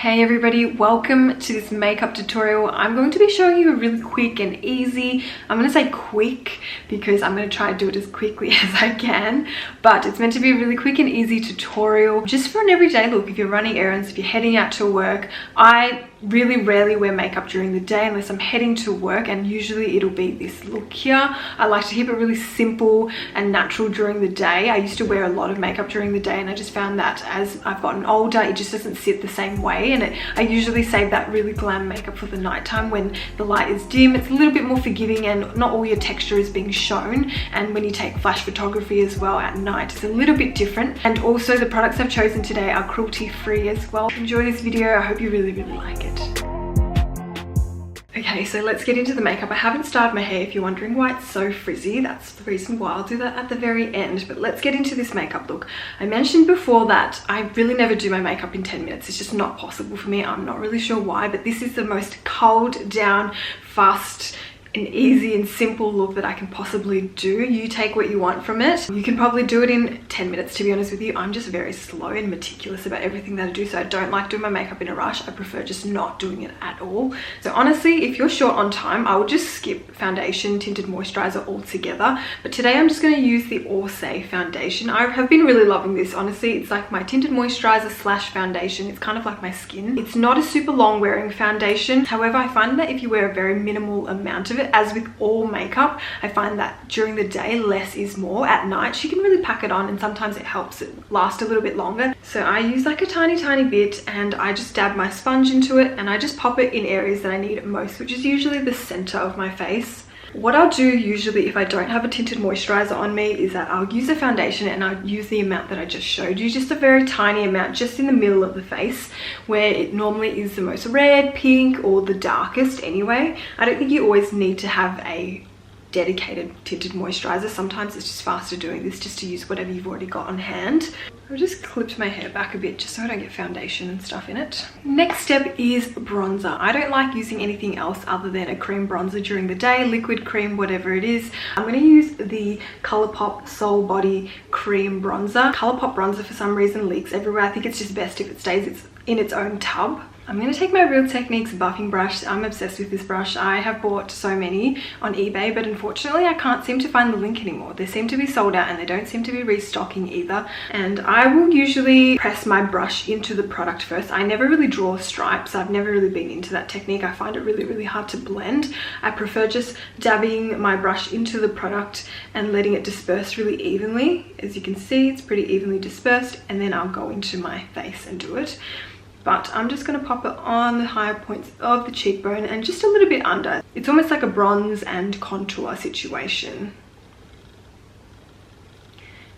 Hey everybody, welcome to this makeup tutorial. I'm going to be showing you a really quick and easy, I'm going to say quick because I'm going to try to do it as quickly as I can, but it's meant to be a really quick and easy tutorial just for an everyday look. If you're running errands, if you're heading out to work, I really rarely wear makeup during the day unless I'm heading to work, and usually it'll be this look here. I like to keep it really simple and natural during the day. I used to wear a lot of makeup during the day and I just found that as I've gotten older it just doesn't sit the same way, and I usually save that really glam makeup for the nighttime when the light is dim. It's a little bit more forgiving and not all your texture is being shown, and when you take flash photography as well at night it's a little bit different. And also the products I've chosen today are cruelty free as well. Enjoy this video, I hope you really like it. Okay, so let's get into the makeup. I haven't styled my hair if you're wondering why it's so frizzy. That's the reason why. I'll do that at the very end, but let's get into this makeup look. I mentioned before that I really never do my makeup in 10 minutes. It's just not possible for me. I'm not really sure why, but this is the most culled down, fast and easy and simple look that I can possibly do. You take what you want from it. You can probably do it in 10 minutes, to be honest with you. I'm just very slow and meticulous about everything that I do, so I don't like doing my makeup in a rush. I prefer just not doing it at all. So honestly, if you're short on time, I would just skip foundation, tinted moisturizer altogether. But today I'm just going to use the Orce foundation. I have been really loving this, honestly. It's like my tinted moisturizer slash foundation. It's kind of like my skin. It's not a super long wearing foundation. However, I find that if you wear a very minimal amount of it, as with all makeup, I find that during the day less is more. At night you can really pack it on and sometimes it helps it last a little bit longer. So I use like a tiny bit and I just dab my sponge into it and I just pop it in areas that I need it most, which is usually the center of my face. What I'll do usually if I don't have a tinted moisturizer on me is that I'll use a foundation and I'll use the amount that I just showed you, just a very tiny amount just in the middle of the face where it normally is the most red, pink, or the darkest anyway. I don't think you always need to have a dedicated tinted moisturizer. Sometimes it's just faster doing this just to use whatever you've already got on hand. I've just clipped my hair back a bit just so I don't get foundation and stuff in it. Next step is bronzer. I don't like using anything else other than a cream bronzer during the day, liquid cream, whatever it is. I'm going to use the Colourpop Soul Body Cream Bronzer. Colourpop bronzer for some reason leaks everywhere. I think it's just best if it stays in its own tub. I'm going to take my Real Techniques buffing brush. I'm obsessed with this brush. I have bought so many on eBay, but unfortunately I can't seem to find the link anymore. They seem to be sold out and they don't seem to be restocking either. And I will usually press my brush into the product first. I never really draw stripes. I've never really been into that technique. I find it really hard to blend. I prefer just dabbing my brush into the product and letting it disperse really evenly. As you can see, it's pretty evenly dispersed, and then I'll go into my face and do it. But I'm just going to pop it on the higher points of the cheekbone and just a little bit under. It's almost like a bronze and contour situation.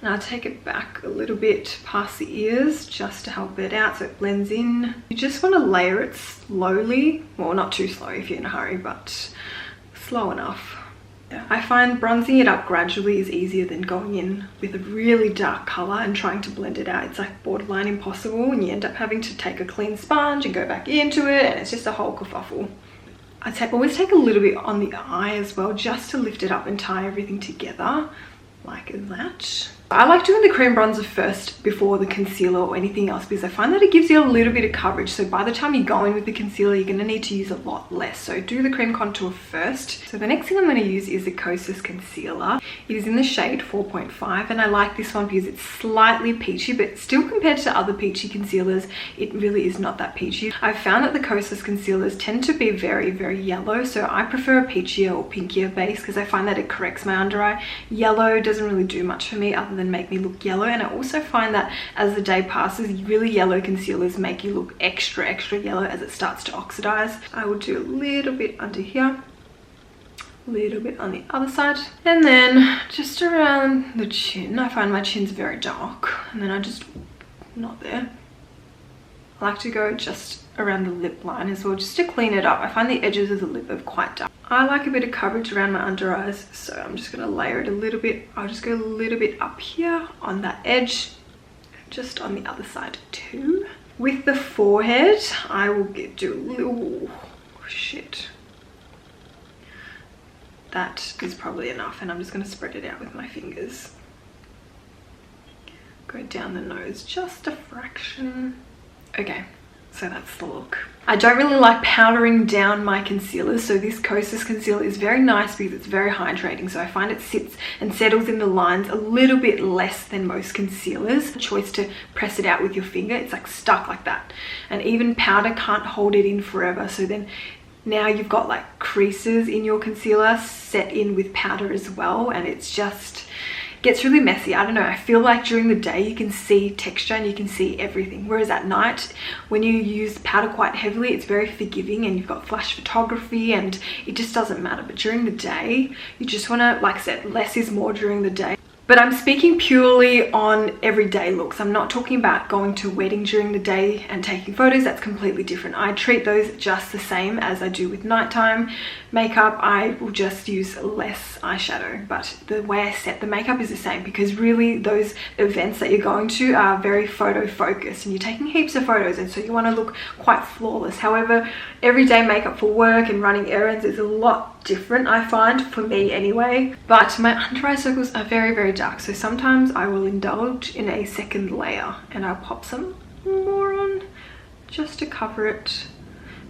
And I'll take it back a little bit past the ears just to help it out so it blends in. You just want to layer it slowly. Well, not too slow if you're in a hurry, but slow enough. I find bronzing it up gradually is easier than going in with a really dark color and trying to blend it out. It's like borderline impossible and you end up having to take a clean sponge and go back into it, and it's just a whole kerfuffle. I always take a little bit on the eye as well just to lift it up and tie everything together like that. I like doing the cream bronzer first before the concealer or anything else because I find that it gives you a little bit of coverage. So by the time you go in with the concealer, you're going to need to use a lot less. So do the cream contour first. So the next thing I'm going to use is the Kosas concealer. It is in the shade 4.5 and I like this one because it's slightly peachy, but still compared to other peachy concealers, it really is not that peachy. I've found that the Kosas concealers tend to be very yellow, so I prefer a peachier or pinkier base because I find that it corrects my under eye. Yellow doesn't really do much for me other than make me look yellow, and I also find that as the day passes, really yellow concealers make you look extra yellow as it starts to oxidize. I will do a little bit under here, a little bit on the other side, and then just around the chin. I find my chin's very dark, and then I just, not there. I like to go just around the lip line as well, just to clean it up. I find the edges of the lip are quite dark. I like a bit of coverage around my under eyes, so I'm just going to layer it a little bit. I'll just go a little bit up here on that edge, just on the other side too. With the forehead, I will do a little, shit. That is probably enough, and I'm just going to spread it out with my fingers. Go down the nose just a fraction. Okay, So that's the look. I don't really like powdering down my concealer, so this Kosas concealer is very nice because it's very hydrating, so I find it sits and settles in the lines a little bit less than most concealers. The choice to press it out with your finger, it's like stuck like that, and even powder can't hold it in forever, so then now you've got like creases in your concealer set in with powder as well, and it's just gets really messy. I don't know, I feel like during the day you can see texture and you can see everything, whereas at night when you use powder quite heavily, it's very forgiving and you've got flash photography and it just doesn't matter. But during the day you just want to, like I said, less is more during the day. But I'm speaking purely on everyday looks. I'm not talking about going to a wedding during the day and taking photos. That's completely different. I treat those just the same as I do with nighttime makeup. I will just use less eyeshadow, but the way I set the makeup is the same, because really those events that you're going to are very photo focused and you're taking heaps of photos, and so you want to look quite flawless. However, everyday makeup for work and running errands is a lot different, I find, for me anyway. But my under eye circles are very, very dark, so sometimes I will indulge in a second layer and I'll pop some more on just to cover it.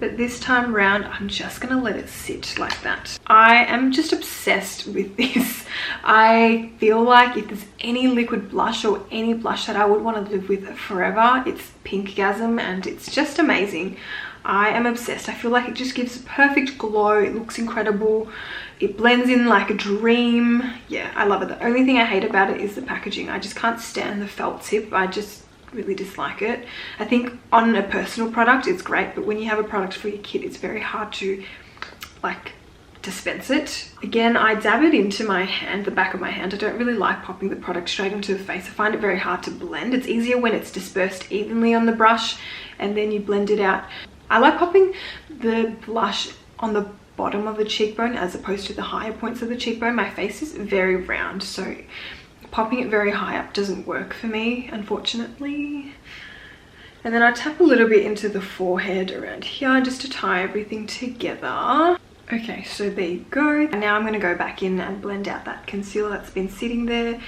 But this time around, I'm just gonna let it sit like that. I am just obsessed with this. I feel like if there's any liquid blush or any blush that I would want to live with forever, it's Pinkgasm, and it's just amazing. I am obsessed. I feel like it just gives a perfect glow. It looks incredible. It blends in like a dream. Yeah, I love it. The only thing I hate about it is the packaging. I just can't stand the felt tip. I just really dislike it. I think on a personal product it's great, but when you have a product for your kid, it's very hard to like dispense it. Again, I dab it into my hand, the back of my hand. I don't really like popping the product straight into the face. I find it very hard to blend. It's easier when it's dispersed evenly on the brush and then you blend it out. I like popping the blush on the bottom of the cheekbone as opposed to the higher points of the cheekbone. My face is very round, so popping it very high up doesn't work for me, unfortunately. And then I tap a little bit into the forehead around here just to tie everything together. Okay, so there you go. And now I'm going to go back in and blend out that concealer that's been sitting there.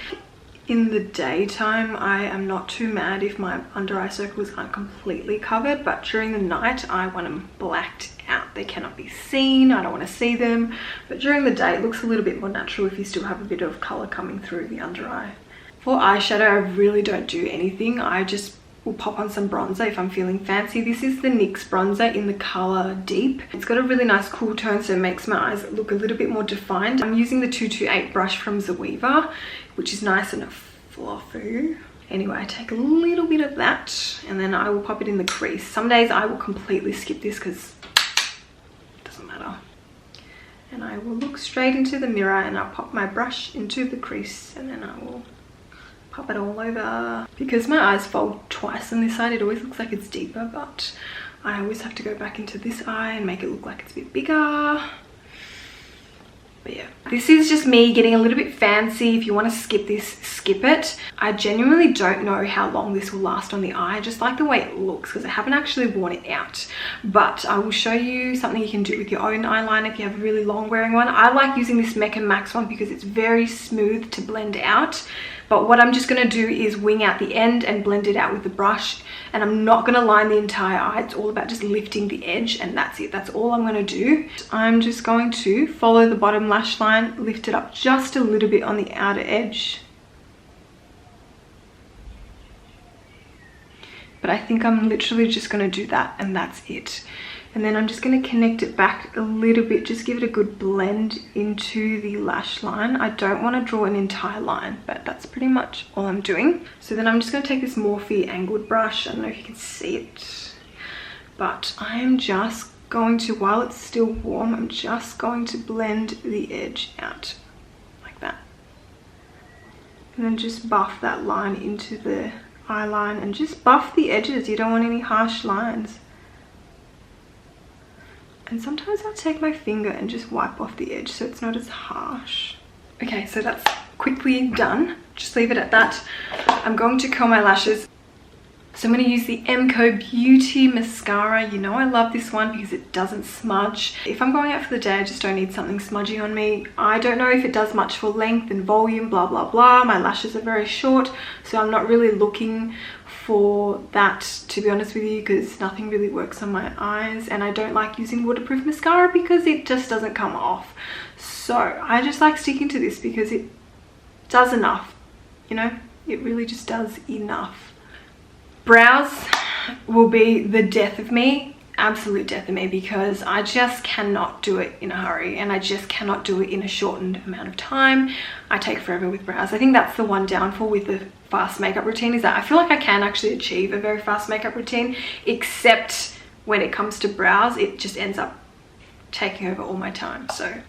In the daytime, I am not too mad if my under eye circles aren't completely covered, but during the night I want them blacked out. They cannot be seen. I don't want to see them. But during the day it looks a little bit more natural if you still have a bit of color coming through the under eye. For eyeshadow, I really don't do anything. I just will pop on some bronzer if I'm feeling fancy. This is the NYX bronzer in the color Deep. It's got a really nice cool tone, so it makes my eyes look a little bit more defined. I'm using the 228 brush from Zoeva, which is nice and fluffy. Anyway, I take a little bit of that and then I will pop it in the crease. Some days I will completely skip this because it doesn't matter. And I will look straight into the mirror and I'll pop my brush into the crease and then I will pop it all over. Because my eyes fold twice on this side, it always looks like it's deeper, but I always have to go back into this eye and make it look like it's a bit bigger. But yeah, this is just me getting a little bit fancy. If you want to skip this, skip it. I genuinely don't know how long this will last on the eye. I just like the way it looks because I haven't actually worn it out. But I will show you something you can do with your own eyeliner if you have a really long wearing one. I like using this Mecca Max one because it's very smooth to blend out. But what I'm just going to do is wing out the end and blend it out with the brush. And I'm not going to line the entire eye. It's all about just lifting the edge and that's it. That's all I'm going to do. I'm just going to follow the bottom lash line, lift it up just a little bit on the outer edge. But I think I'm literally just going to do that and that's it. And then I'm just going to connect it back a little bit, just give it a good blend into the lash line. I don't want to draw an entire line, but that's pretty much all I'm doing. So then I'm just going to take this Morphe angled brush. I don't know if you can see it, but I'm just going to, while it's still warm, I'm just going to blend the edge out like that. And then just buff that line into the eyeline and just buff the edges. You don't want any harsh lines. And sometimes I'll take my finger and just wipe off the edge so it's not as harsh. Okay, so that's quickly done. Just leave it at that. I'm going to curl my lashes. So I'm going to use the Mcobeauty mascara. You know I love this one because it doesn't smudge. If I'm going out for the day, I just don't need something smudgy on me. I don't know if it does much for length and volume, blah, blah, blah. My lashes are very short, so I'm not really looking for that, to be honest with you, because nothing really works on my eyes, and I don't like using waterproof mascara because it just doesn't come off. So I just like sticking to this because it does enough, you know, it really just does enough. Brows will be the death of me, absolute death of me, because I just cannot do it in a hurry, and I just cannot do it in a shortened amount of time. I take forever with brows. I think that's the one downfall with the fast makeup routine, is that I feel like I can actually achieve a very fast makeup routine, except when it comes to brows, it just ends up taking over all my time. So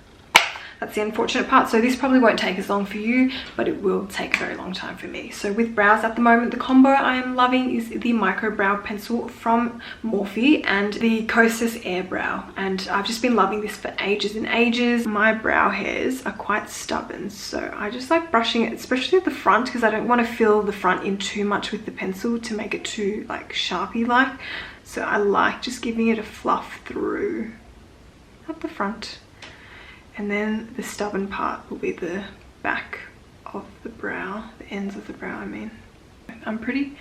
that's the unfortunate part. So this probably won't take as long for you, but it will take a very long time for me. So with brows at the moment, the combo I am loving is the Micro Brow Pencil from Morphe and the Kosas Air Brow. And I've just been loving this for ages and ages. My brow hairs are quite stubborn, so I just like brushing it, especially at the front, because I don't want to fill the front in too much with the pencil to make it too like Sharpie-like. So I like just giving it a fluff through at the front. And then the stubborn part will be the back of the brow, the ends of the brow, I mean. I'm pretty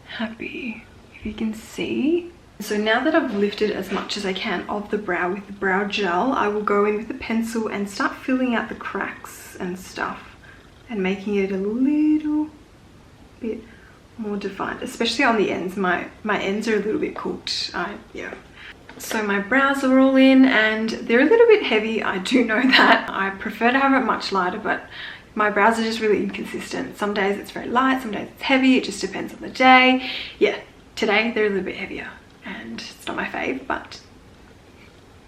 happy, if you can see. So now that I've lifted as much as I can of the brow with the brow gel, I will go in with the pencil and start filling out the cracks and stuff and making it a little bit more defined, especially on the ends. My ends are a little bit cooked, yeah. So my brows are all in and they're a little bit heavy, I do know that. I prefer to have it much lighter, but my brows are just really inconsistent. Some days it's very light, some days it's heavy, it just depends on the day. Yeah, today they're a little bit heavier and it's not my fave, but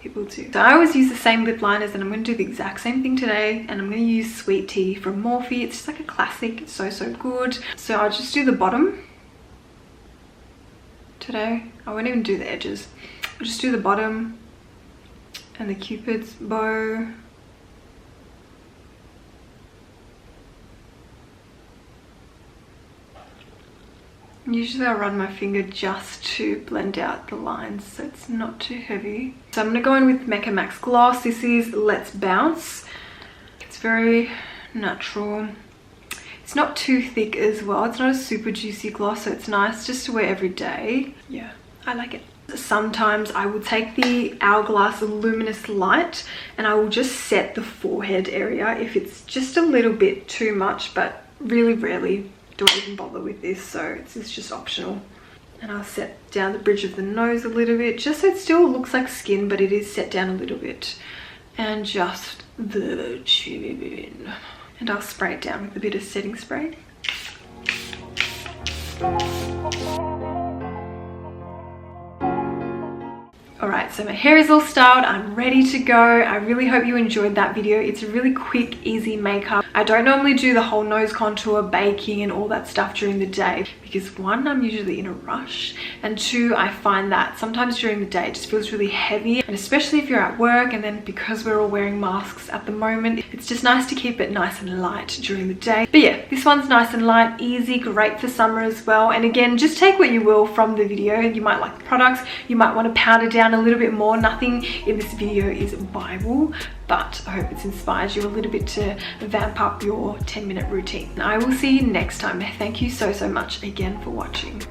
it will do. So I always use the same lip liners, and I'm going to do the exact same thing today, and I'm going to use Sweet Tea from Morphe. It's just like a classic, it's so good. So I'll just do the bottom today. I won't even do the edges. I'll just do the bottom and the Cupid's bow. Usually I'll run my finger just to blend out the lines so it's not too heavy. So I'm going to go in with Mecca Max gloss. This is Let's Bounce. It's very natural. It's not too thick as well. It's not a super juicy gloss, so it's nice just to wear every day. Yeah, I like it. Sometimes I will take the Hourglass Luminous Light and I will just set the forehead area if it's just a little bit too much, but really rarely do I even bother with this, so it's just optional. And I'll set down the bridge of the nose a little bit, just so it still looks like skin, but it is set down a little bit. And just the chin. And I'll spray it down with a bit of setting spray. Alright, so my hair is all styled, I'm ready to go. I really hope you enjoyed that video. It's a really quick, easy makeup. I don't normally do the whole nose contour, baking and all that stuff during the day because one, I'm usually in a rush, and two, I find that sometimes during the day it just feels really heavy, and especially if you're at work, and then because we're all wearing masks at the moment, it's just nice to keep it nice and light during the day. But yeah, this one's nice and light, easy, great for summer as well. And again, just take what you will from the video. You might like the products, you might want to powder down a little bit more. Nothing in this video is Bible, but I hope it's inspired you a little bit to vamp up your 10-minute routine. I will see you next time. Thank you so much again for watching.